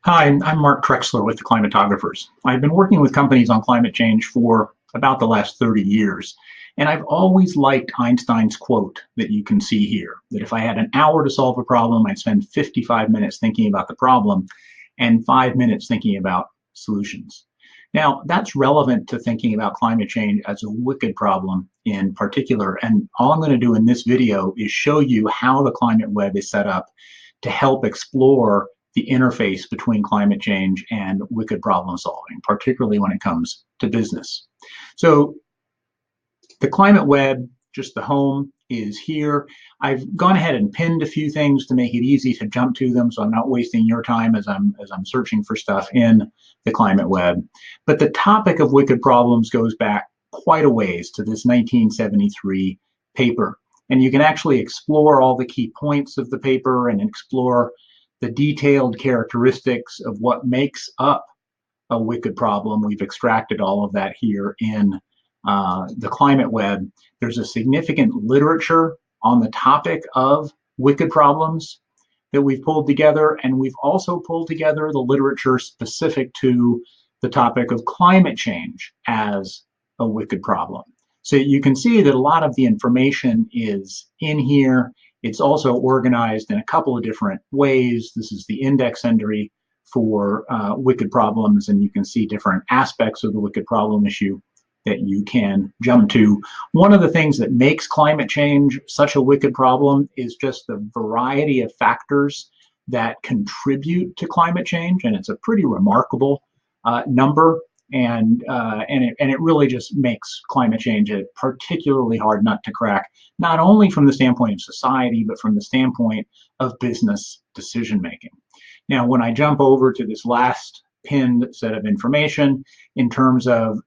Hi, I'm Mark Trexler with the Climatographers. I've been working with companies on climate change for about the last 30 years, and I've always liked Einstein's quote that you can see here, that if I had an hour to solve a problem, I'd spend 55 minutes thinking about the problem and 5 minutes thinking about solutions. Now, that's relevant to thinking about climate change as a wicked problem in particular, and all I'm going to do in this video is show you how the climate web is set up to help explore the interface between climate change and wicked problem solving, particularly when it comes to business. So the climate web, just the home, is here. I've gone ahead and pinned a few things to make it easy to jump to them, so I'm not wasting your time as I'm searching for stuff in the climate web. But the topic of wicked problems goes back quite a ways to this 1973 paper. And you can actually explore all the key points of the paper and explore the detailed characteristics of what makes up a wicked problem. We've extracted all of that here in the climate web. There's a significant literature on the topic of wicked problems that we've pulled together, and we've also pulled together the literature specific to the topic of climate change as a wicked problem. So you can see that a lot of the information is in here. It's also organized in a couple of different ways. This is the index entry for wicked problems, and you can see different aspects of the wicked problem issue that you can jump to. One of the things that makes climate change such a wicked problem is just the variety of factors that contribute to climate change, and it's a pretty remarkable number. And it really just makes climate change a particularly hard nut to crack, not only from the standpoint of society, but from the standpoint of business decision making. Now, when I jump over to this last pinned set of information in terms of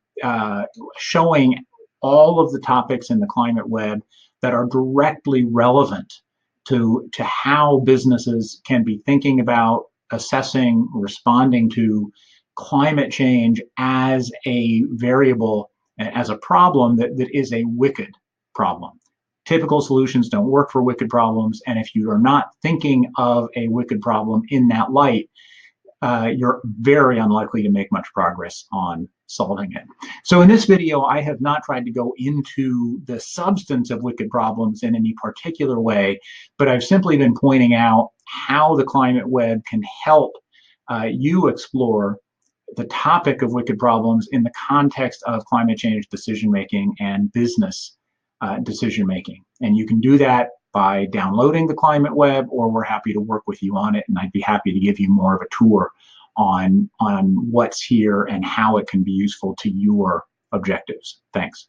showing all of the topics in the climate web that are directly relevant to how businesses can be thinking about, assessing, responding to climate change as a variable, as a problem that is a wicked problem. Typical solutions don't work for wicked problems, and if you are not thinking of a wicked problem in that light, you're very unlikely to make much progress on solving it. So in this video, I have not tried to go into the substance of wicked problems in any particular way, but I've simply been pointing out how the climate web can help you explore the topic of wicked problems in the context of climate change decision making and business decision making. And you can do that by downloading the climate web, or we're happy to work with you on it, and I'd be happy to give you more of a tour on what's here and how it can be useful to your objectives. Thanks.